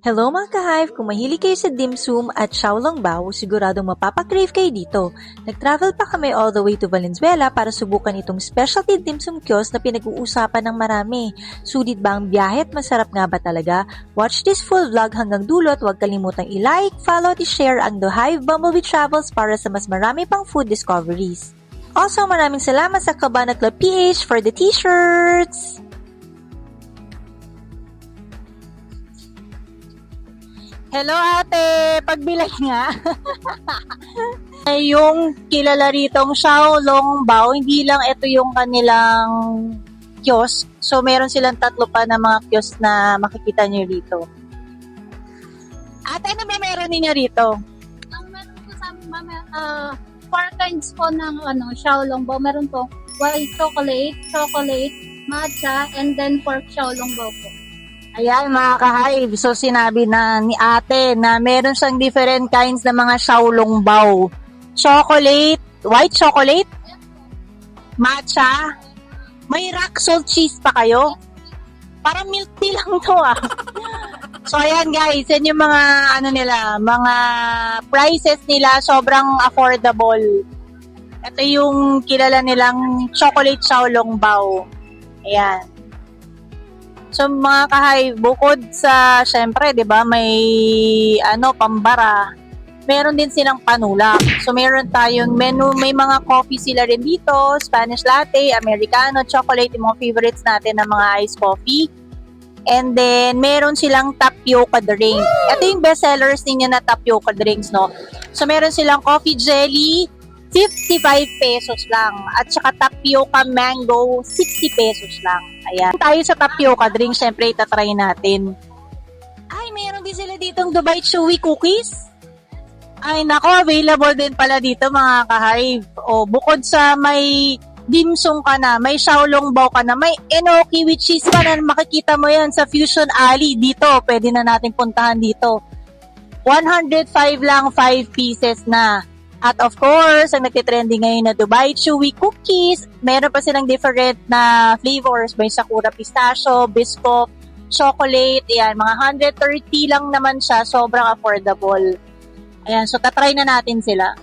Hello mga ka-hive! Kung mahilig kayo sa dim sum at xiaolongbao, siguradong mapapakrave kayo dito. Nag-travel pa kami all the way to Valenzuela para subukan itong specialty dim sum kiosk na pinag-uusapan ng marami. Sulit ba ang biyahe at masarap nga ba talaga? Watch this full vlog hanggang dulo at huwag kalimutang i-like, follow at i-share ang The Hive Bumblebee Travels para sa mas marami pang food discoveries. Also, maraming salamat sa Cabana Club PH for the t-shirts! Hello ate, pagbilay nga. Yung kilala ritong Xiaolongbao, hindi lang ito yung kanilang kiosk. So meron silang tatlo pa na mga kiosk na makikita nyo rito. Ate, ano ba meron niya rito? Ang meron po sa amin, ma'am, four kinds po ng xiaolongbao. Meron po white chocolate, matcha, and then pork xiaolongbao po. Ayan mga ka-hive, so sinabi na ni ate na meron siyang different kinds ng mga xiaolongbao. Chocolate, white chocolate, matcha, may rock salt cheese pa kayo. Parang milk tea lang to ah. So ayan guys, yan yung mga mga prices nila, sobrang affordable. Ito yung kilala nilang chocolate xiaolongbao. Ayan. So mga ka-hive, bukod sa syempre, 'di ba, may pambara. Meron din silang panulak. So meron tayong menu, may mga coffee sila rin dito, Spanish latte, americano, chocolate, yung mga favorites natin ng mga iced coffee. And then meron silang tapioca drink. Ito yung best sellers ninyo na tapioca drinks, no. So meron silang coffee jelly, 55 pesos lang. At saka tapioca mango, 60 pesos lang. Ayan. Tayo sa tapioca drink, syempre itatry natin. Ay, meron din sila ditong Dubai Chewy cookies. Ay, nako, available din pala dito mga ka-hive. O, bukod sa may dimsum ka na, may xiaolongbao ka na, may enoki with cheese pa na makikita mo yan sa Fusion Alley dito. Pwede na natin puntahan dito. 105 lang, 5 pieces na. At of course, ang nagtitrending ngayon na Dubai Chewy cookies, meron pa silang different na flavors. May sakura pistachio, biscuit, chocolate, ayan, mga 130 lang naman siya, sobrang affordable. Ayan, so tatry na natin sila.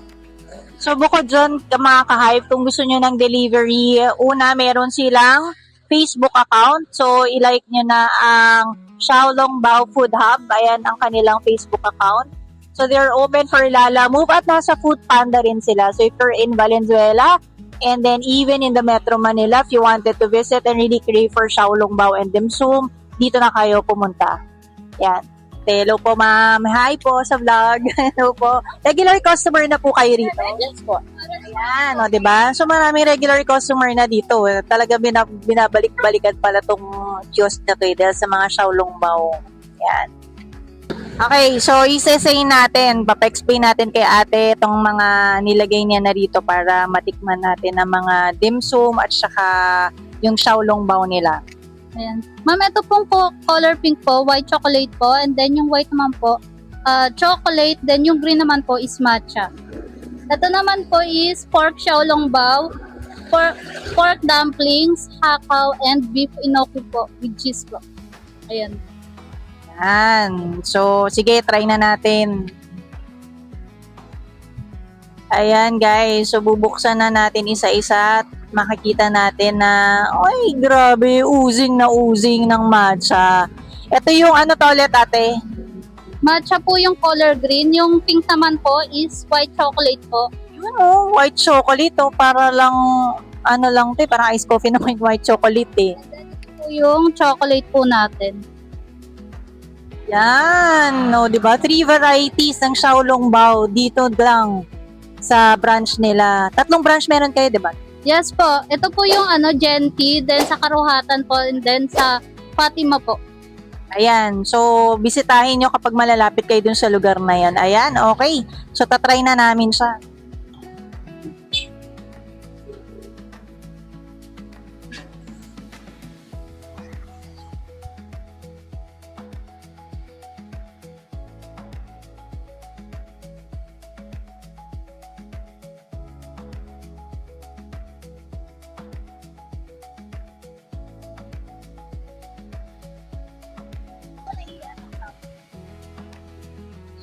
So bukod dyan, mga ka-hive, kung gusto nyo ng delivery, una, meron silang Facebook account. So ilike nyo na ang Xiaolongbao Food Hub. Ayan ang kanilang Facebook account. So they're open for Lala Move at nasa Food Panda rin sila. So if you're in Valenzuela and then even in the Metro Manila, if you wanted to visit and really crave for xiaolongbao and dim sum, dito na kayo pumunta. Yan. Hello po ma'am. Hi po sa vlog. Hello po. Regular customer na po kayo rito. Yes po. Ayan, o diba? So maraming regular customer na dito. Talaga binabalik-balikan pala tong kiosk na to dahil sa mga xiaolongbao. Yan. Okay, so isa-isayin natin, papa-explain natin kay ate itong mga nilagay niya na rito para matikman natin ang mga dim sum at saka yung xiaolongbao nila. Ayan. Ma'am, ito pong color pink po, white chocolate po, and then yung white naman po, chocolate, then yung green naman po is matcha. Ito naman po is pork xiaolongbao, pork dumplings, hakaw, and beef enoki po with cheese po. Ayan. Ayan. So, sige, try na natin. Ayan guys, so bubuksan na natin isa-isa at makikita natin na, ay grabe, oozing ng matcha. Ito yung to ulit ate? Matcha po yung color green, yung pink naman po is white chocolate po. Yun white chocolate para lang, lang to parang iced coffee na white chocolate eh. And then ito po yung chocolate po natin. Yan, no, 'di ba? 3 varieties ng xiaolongbao dito lang sa branch nila. 3 branch meron kayo, 'di ba? Yes po. Ito po yung Genti, then sa Karuhatan po, and then sa Fatima po. Ayan, so bisitahin nyo kapag malalapit kayo dun sa lugar na yan. Ayan, okay. So tatry na namin siya.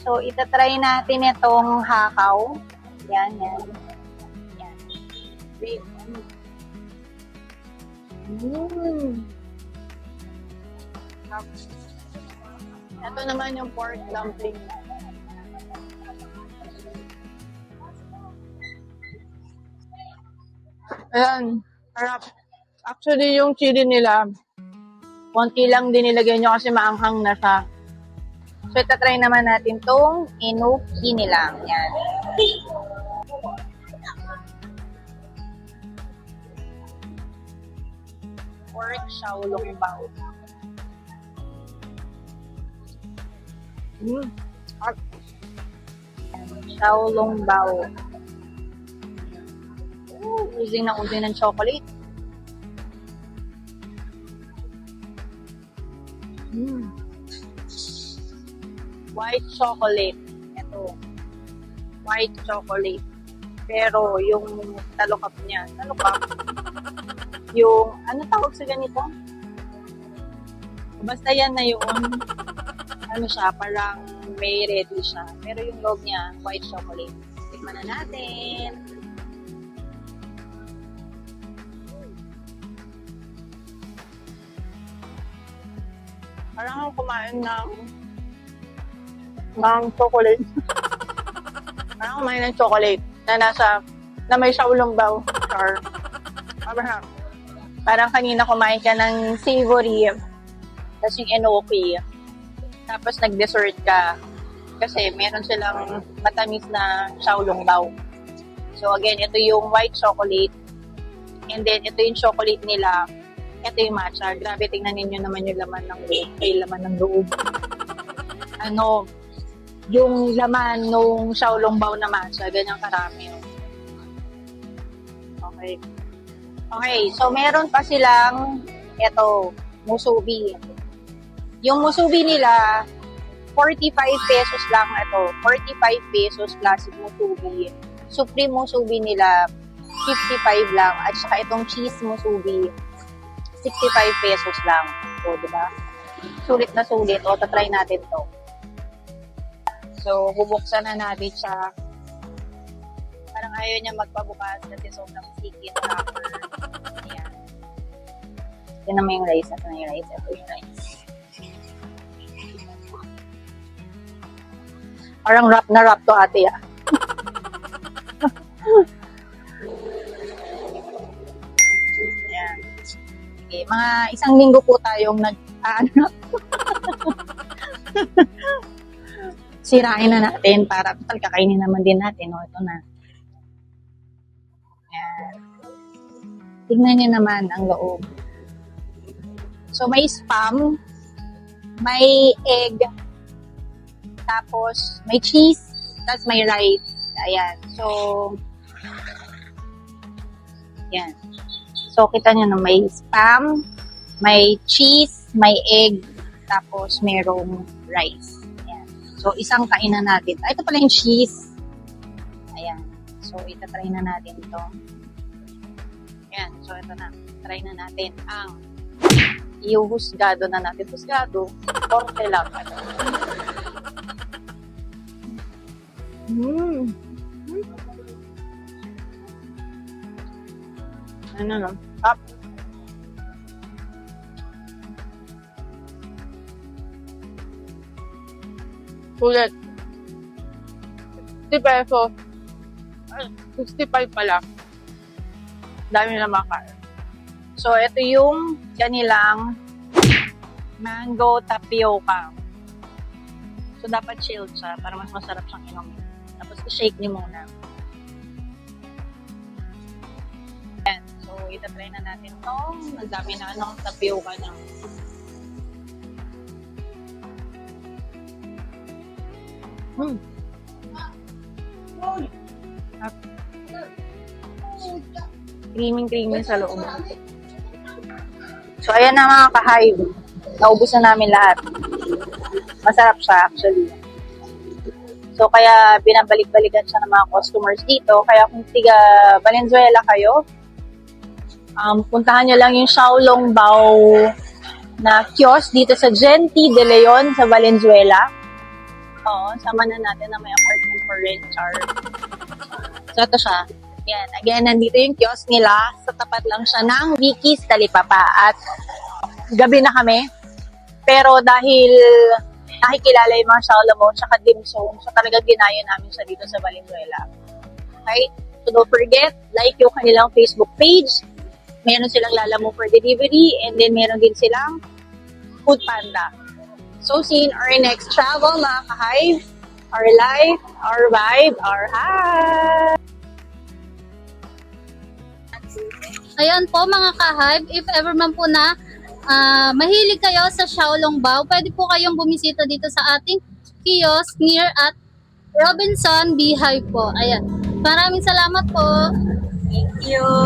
So, itatry natin itong hakaw. Yan, yan. Yan. Wait. Ito naman yung pork dumpling. Ayan. Harap. Actually, yung chili nila, konti lang din nilagay nyo kasi maanghang na siya. So, itatry naman natin tong enoki nila. Yan. Pork xiaolong bao. Xiaolong bao. Using ng chocolate. White chocolate. Ito. White chocolate. Pero yung talukap niya. Talukap. Yung, ano tawag sa ganito? Basta yan na yung, ano siya, parang may ready siya. Pero yung loob niya, white chocolate. Tikman na natin. Parang ako kumain ng chocolate. Parang kumain ng chocolate na may xiaolong bao. Or, parang kanina kumain ka ng savory, tapos yung enoki, tapos nag-dessert ka, kasi meron silang matamis na xiaolong bao. So again, ito yung white chocolate, and then ito yung chocolate nila, ito yung matcha. Grabe, tingnan ninyo naman yung laman ng loob. Ay, laman ng loob. Ano, yung laman nung xiaolong bao na matcha, ganyang karami. Okay. Okay, so meron pa silang ito, musubi. Yung musubi nila, 45 pesos lang ito. 45 pesos classic musubi. Supreme musubi nila, 55 lang. At saka itong cheese musubi, 65 pesos lang. So, diba? Sulit na sulit. O, tatry natin to. So, bubuksan na natin siya. Parang ayaw niya magpabukas kasi sobrang sticky na wrapper. Ayan. Yan naman yung rice. Ito na yung rice. Ito yung rice. Parang wrap na wrap to ate ah. Ayan. Okay, mga isang linggo po tayong sirain na natin para total kakainin naman din natin. O, ito na. Ayan. Tignan nyo naman ang loob. So, may spam, may egg, tapos may cheese, tapos may rice. Ayan. So, yan. So, kita nyo na may spam, may cheese, may egg, tapos merong rice. Ayan. So, isang kainan natin. Ito pala yung cheese. Ayan. So, itatry na natin ito. Ayan. So, ito na. Try na natin ang iuhusgado na natin. Husgado, korte lang. Ano no? Up. Sulit. 60 pesos. 65 pala. Dami na makain. So, ito yung kanilang mango tapioca. So, dapat chilled siya para mas masarap siyang inumin. Tapos, i-shake niyo muna. Ayan. So, itatry na natin itong nagdami na ng tapioca niya. Creamy sa loob. So, ayan na mga ka-hive. Naubos na namin lahat. Masarap siya actually. So, kaya binabalik-balikan siya ng mga customers dito. Kaya kung tiga Valenzuela kayo, puntahan nyo lang yung Xiaolong Bao na kiosk dito sa Genti de Leon sa Valenzuela. Oo, sama na natin na may apartment for rent, char. So, ito siya. Yan. Again, nandito yung kiosk nila. Sa tapat lang siya ng Vicky's Talipapa. At gabi na kami. Pero dahil nakikilala yung mga Shaolomon tsaka dim sum, so talaga ginayo namin siya dito sa Valenzuela. Okay? So don't forget, like yung kanilang Facebook page. Meron silang Lalamove for delivery, and then meron din silang Food Panda. So see you in our next travel, mga ka-Hive. Our life, our vibe, our hive. Ayan po mga ka-Hive, if ever man po na mahilig kayo sa Xiaolongbao, pwede po kayong bumisita dito sa ating kiosk near at Robinson Beehive po. Ayan. Maraming salamat po. Thank you.